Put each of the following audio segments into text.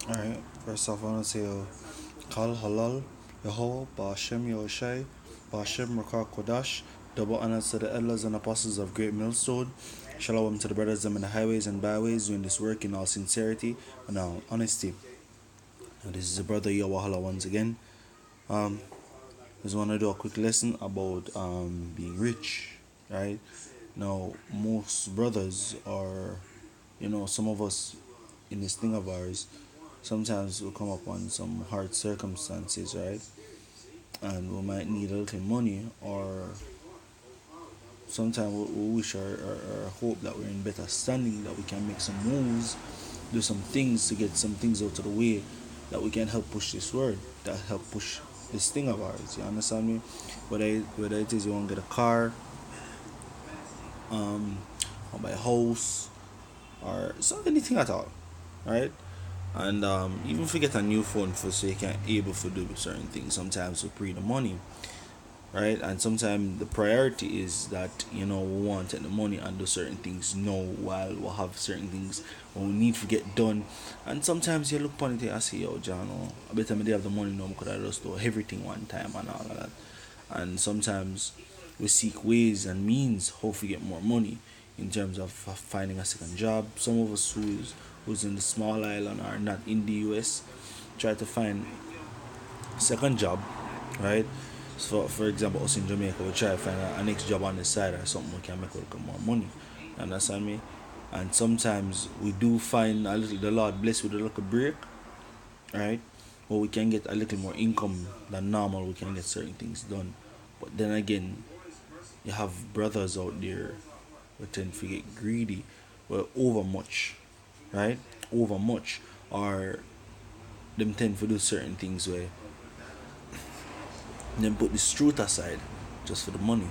Alright, first off, I want to say Kal Halal, Yahweh, Ba'ashem Yahushai, Ba'ashem Rakah Kodash, double honor to the elders and apostles of Great Millstone. Shalom to the brothers them in the highways and byways doing this work in all sincerity and all honesty. And this is the brother Yawahala once again. Um, just want to do a quick lesson about being rich, right? Now, most brothers are, some of us in this thing of ours, sometimes we'll come upon some hard circumstances, right? And we might need a little money, or sometimes we wish or hope that we're in better standing, that we can make some moves, do some things to get some things out of the way, that we can help push this word, that help push this thing of ours. You understand me? Whether it is you want to get a car, um, or buy a house, or so anything at all, right? And even if you get a new phone for so you can able to do certain things, sometimes we pre the money, right? And sometimes the priority is that we want to take the money and do certain things now while we'll have certain things we need to get done. And sometimes you look upon it and say, yo John, oh, I better me they have the money now because I just do everything one time and all of that. And sometimes we seek ways and means how to get more money in terms of finding a second job. Some of us who's in the small island or not in the US try to find a second job, right? So for example, us in Jamaica, we try to find a next job on the side or something we can make a little more money. You understand me? And sometimes we do find a little the Lord bless with a little break, right? Where we can get a little more income than normal, we can get certain things done. But then again, you have brothers out there who tend to get greedy, well over much, right? Over much, or them tend to do certain things where them put this truth aside just for the money.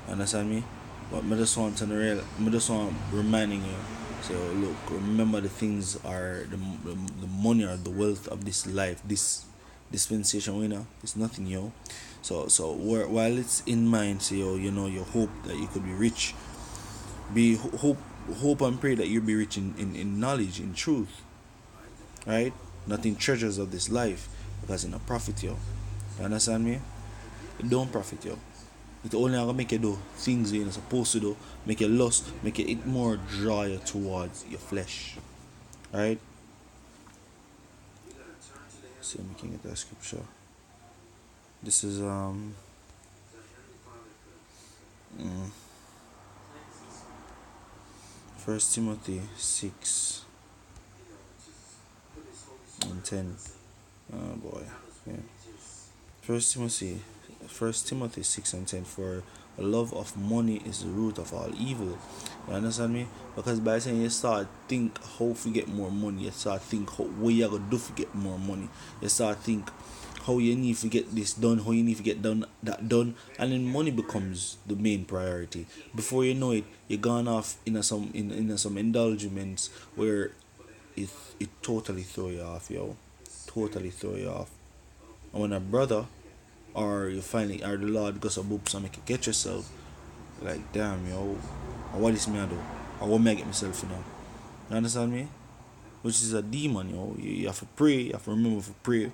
Understand me? But I just want reminding you. So look, remember the things are the money or the wealth of this life, this dispensation. It's nothing, yo. So while it's in mind, so you hope that you could be rich. Hope and pray that you'll be rich in knowledge, in truth, right? Not in treasures of this life, because in a profit, yo. You understand me? It don't profit you. It only gonna make you do things you're not supposed to do, make you lust, make it more draw you towards your flesh. Right? See, I'm looking at that scripture. This is mm, First Timothy 6 and 10. Oh boy. Yeah. First Timothy First Timothy 6 and 10, for a love of money is the root of all evil. You understand me? Because by the time you start think how to get more money, you start think how what you gonna do to get more money. You start think how you need to get this done, how you need to get done that done, and then money becomes the main priority. Before you know it, you're gone off in some indulgements where it it totally throw you off, yo. Totally throw you off. And when a brother or you finally or the Lord goes a boop so make you get yourself like damn yo, or what is me I do? Or what may I get myself, You understand me? Which is a demon, yo. You have to pray, you have to remember to pray.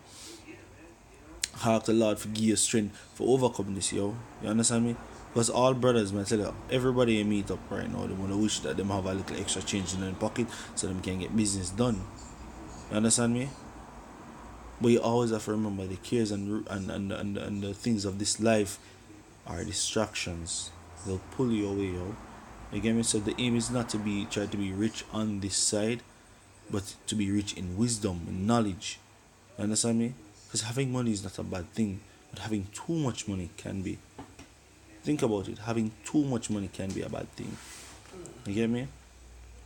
Ask the Lord for give you strength for overcome this, yo. You understand me? Because all brothers, man, I tell you, everybody you meet up right now, they wanna wish that them have a little extra change in their pocket so them can get business done. You understand me? But you always have to remember the cares and the things of this life are distractions. They'll pull you away, yo. You get me? So the aim is not to be try to be rich on this side, but to be rich in wisdom, in knowledge. You understand me? Because having money is not a bad thing, but having too much money can be. Think about it. Having too much money can be a bad thing. You get me?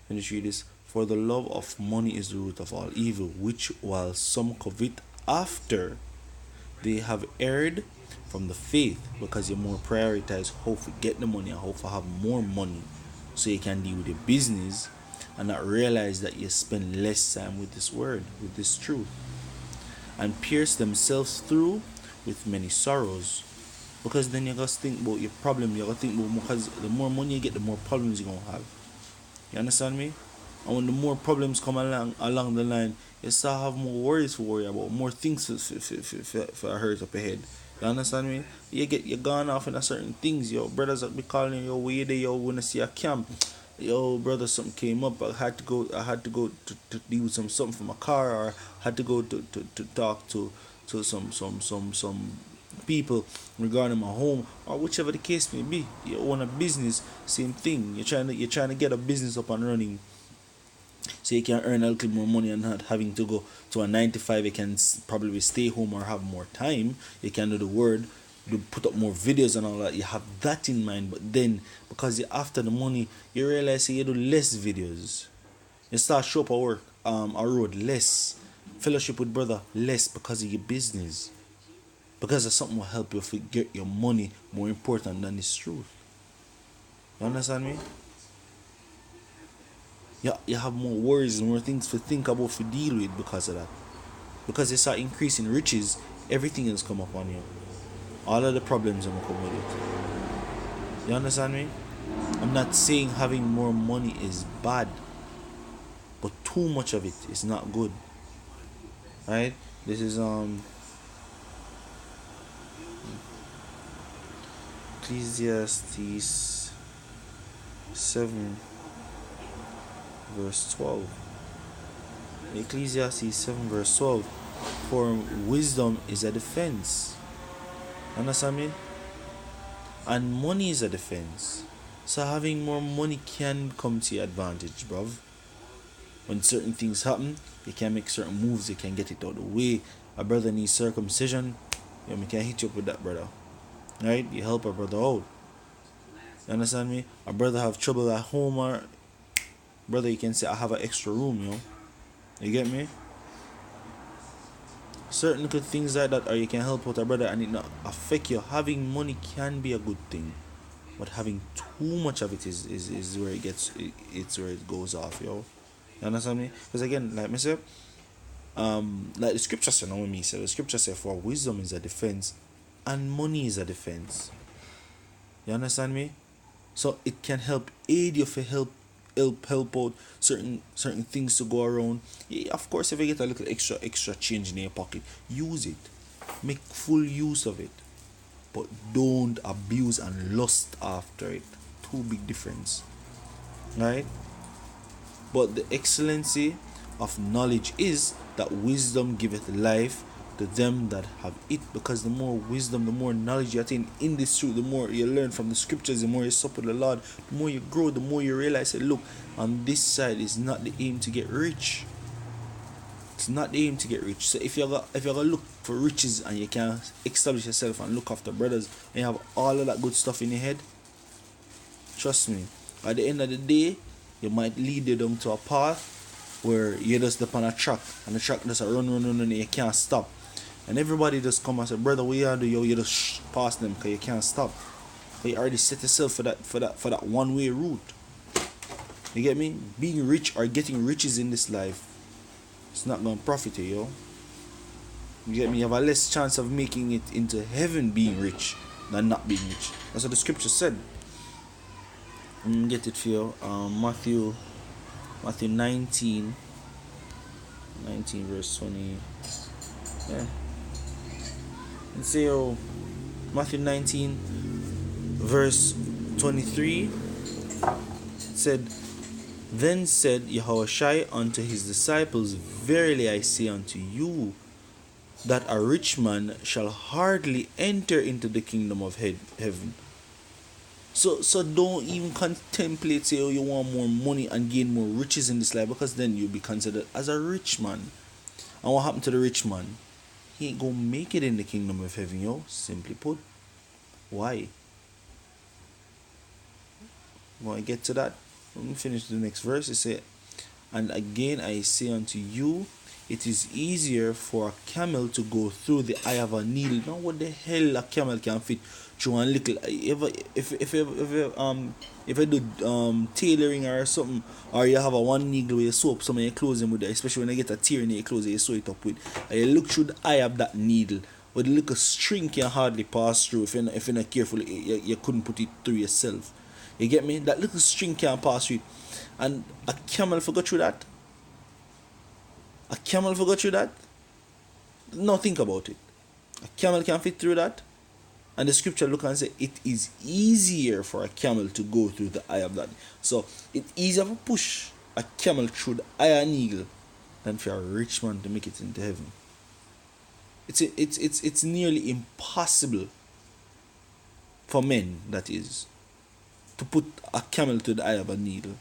Finish read this. For the love of money is the root of all evil, which while some covet after they have erred from the faith, because you more prioritize how to get the money and how to have more money so you can deal with your business and not realize that you spend less time with this word, with this truth, and pierce themselves through with many sorrows. Because then you gotta think about your problem, you gotta think about, because the more money you get, the more problems you're gonna have. You understand me? And when the more problems come along the line, you start have more worries to worry about, more things for hurt up ahead. You understand me? You gone off in a certain things, yo. Brothers that be calling yo, where you there, yo, wanna see a camp. Yo, brother, something came up. I had to go to deal with something for my car, or had to go to talk to some people regarding my home, or whichever the case may be. You own a business, same thing. You're trying to get a business up and running, so you can earn a little more money and not having to go to a 9 to 5. You can probably stay home or have more time. You can do the word, put up more videos and all that. You have that in mind, but then because you're after the money, you realize you do less videos. You start show up at work, a road less, fellowship with brother less because of your business. Because of something will help you forget your money more important than this truth. You understand me? You have more worries, more things to think about, to deal with because of that. Because you start increasing riches, everything else come upon you. All of the problems will come with it. You understand me? I'm not saying having more money is bad, but too much of it is not good. Right? This is Ecclesiastes 7 verse 12. Ecclesiastes 7 verse 12. For wisdom is a defense. Understand me? And money is a defense. So having more money can come to your advantage, bruv. When certain things happen, you can make certain moves, you can get it out of the way. A brother needs circumcision, you can hit you up with that, brother. Right? You help a brother out. You understand me? A brother have trouble at home, or brother, you can say, I have an extra room, You get me? Certain good things like that, or you can help out a brother and it not affect you. Having money can be a good thing, but having too much of it is where it's where it goes off, You understand me? Because again, like myself, like the scripture say, when me say, the scripture say, for wisdom is a defense and money is a defense. You understand me? So it can help aid you, for help out certain things to go around. Yeah, of course, if you get a little extra change in your pocket, use it. Make full use of it. But don't abuse and lust after it. Two big difference. Right? But the excellency of knowledge is that wisdom giveth life to them that have it. Because the more wisdom, the more knowledge you attain in this truth, the more you learn from the scriptures, the more you sup with the Lord, the more you grow, the more you realize that, look, on this side is not the aim to get rich. It's not the aim to get rich. So if you're gonna look for riches and you can establish yourself and look after brothers and you have all of that good stuff in your head, trust me, at the end of the day, you might lead you down to a path where you just up on a track and the track just run and you can't stop. And everybody just come and say, brother, what you do? You just pass them because you can't stop. But you already set yourself for that one-way route. You get me? Being rich or getting riches in this life, it's not gonna profit you, You get me? You have a less chance of making it into heaven being rich than not being rich. That's what the scripture said. I'm gonna get it for you. Matthew 19 verse 20. Yeah. And say, Matthew 19 verse 23 said, Then said Yahushua unto his disciples, Verily I say unto you, that a rich man shall hardly enter into the kingdom of heaven. So don't even contemplate, say, you want more money and gain more riches in this life, because then you'll be considered as a rich man. And what happened to the rich man? He ain't gonna make it in the kingdom of heaven, Simply put. Why? When I get to that, let me finish the next verse. It says, And again I say unto you, it is easier for a camel to go through the eye of a needle. Now what the hell a camel can fit through one little, if you do tailoring or something, or you have a one needle where you sew up some of your clothes with it, especially when you get a tear in your clothes you sew it up with, and you look through the eye of that needle, with a little string can hardly pass through. If you're not careful, you couldn't put it through yourself. You get me? That little string can't pass through it. And a camel forgot through that. A camel forgot through that. Now think about it. A camel can fit through that. And the scripture look and say it is easier for a camel to go through the eye of that. So it's easier to push a camel through the eye of an eagle than for a rich man to make it into heaven. It's nearly impossible for men, that is, to put a camel to the eye of a needle.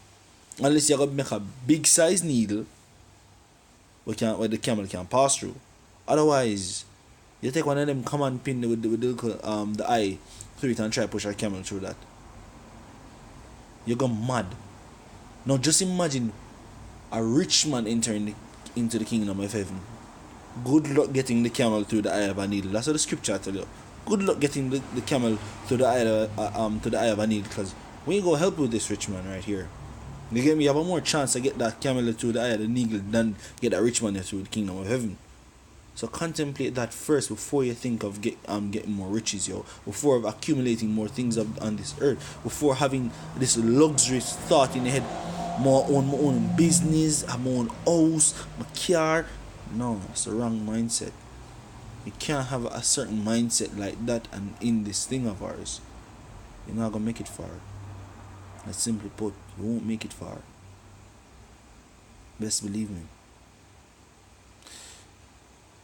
Unless you're going to make a big size needle where the camel can pass through. Otherwise, you take one of them common pin with the eye through it and try to push a camel through that. You go mad. Now just imagine a rich man entering into the kingdom of heaven. Good luck getting the camel through the eye of a needle. That's what the scripture tell you. Good luck getting the camel through the eye of a needle, because we ain't gonna help you with this rich man right here. You get me? You have a more chance to get that camel through the eye of the needle than get that rich man through the kingdom of heaven. So contemplate that first before you think of getting more riches, yo. Before accumulating more things on this earth. Before having this luxurious thought in your head. My own business, my own house, my car. No, it's the wrong mindset. You can't have a certain mindset like that and in this thing of ours. You're not gonna make it far. That's simply put, you won't make it far. Best believe me.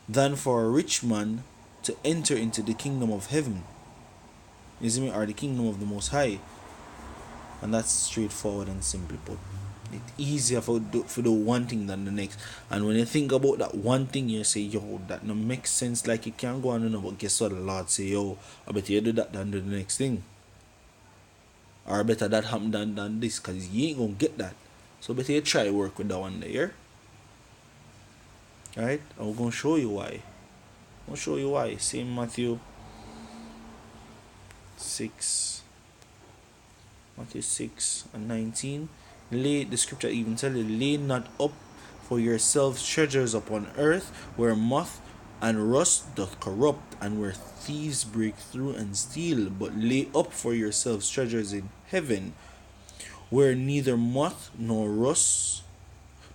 Than for a rich man to enter into the kingdom of heaven. You see me? Or the kingdom of the Most High. And that's straightforward and simply put. It's easier for the one thing than the next. And when you think about that one thing, you say, yo, that no makes sense. Like, you can't go on and on. But guess what? The Lord say, yo, I bet you do that than do the next thing. Or better that happen than this. Because you ain't going to get that. So better you try to work with that one there. Alright? I'm going to show you why. I'll show you why. Same Matthew 6. Matthew 6 and 19. The scripture even tells you, lay not up for yourselves treasures upon earth, where moth and rust doth corrupt, and where thieves break through and steal, but lay up for yourselves treasures in heaven, where neither moth nor rust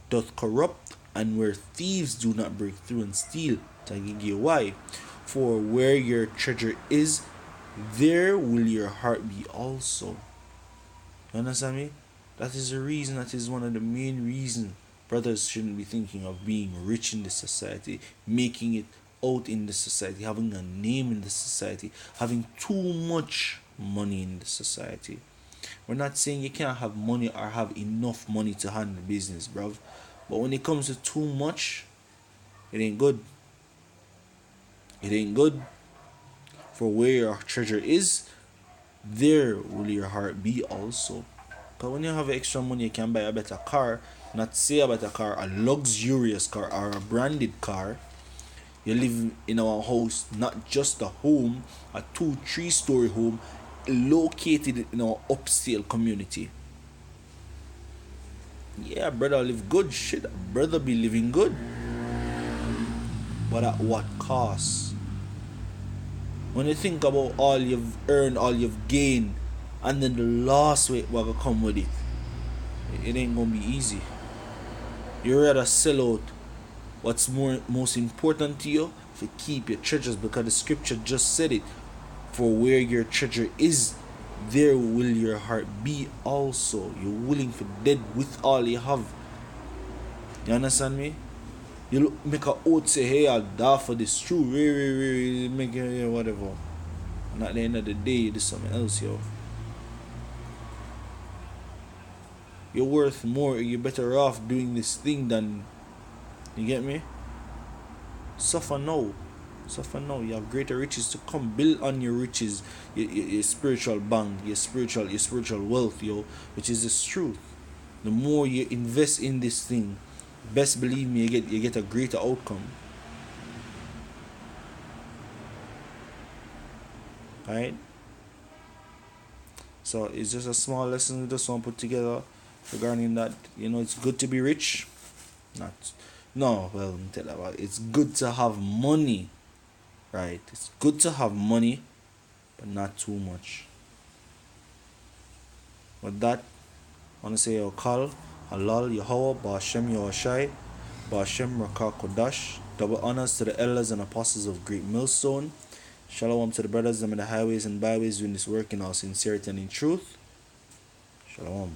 doth corrupt, and where thieves do not break through and steal. Why? For where your treasure is, there will your heart be also. You understand me? That is the reason, that is one of the main reasons brothers shouldn't be thinking of being rich in this society, making it out in the society, having a name in the society, having too much money in the society. We're not saying you can't have money or have enough money to handle business, bruv. But when it comes to too much, it ain't good. It ain't good. For where your treasure is, there will your heart be also. Because when you have extra money, you can buy a better car. Not say a better car, a luxurious car or a branded car. You live in our house, not just a home, a 2-3 story home located in our upscale community. Yeah, brother live good. Shit, brother be living good. But at what cost? When you think about all you've earned, all you've gained, and then the loss weight will come with it, it ain't gonna be easy. You rather sell out what's most important to you to keep your treasures, because the scripture just said it. For where your treasure is, there will your heart be also. You're willing to dead with all you have. You understand me? You make a oath, say, hey, I'll die for this. True, make it, whatever. And at the end of the day, you do something else, yo. You're worth more. You're better off doing this thing than, you get me? Suffer now. Suffer now. You have greater riches to come. Build on your riches, your spiritual bank, your spiritual wealth, yo, which is the truth. The more you invest in this thing, best believe me, you get a greater outcome. Alright? So it's just a small lesson we just want to put together regarding that. You know, it's good to be rich. It's good to have money. Right? It's good to have money, but not too much. With that, I want to say your call, Halal Yahweh, Ba'ashem Yahushai, Ba'ashem Rakah Kodash. Double honors to the elders and apostles of Great Millstone. Shalom to the brothers them in the highways and byways doing this work in all sincerity and in truth. Shalom.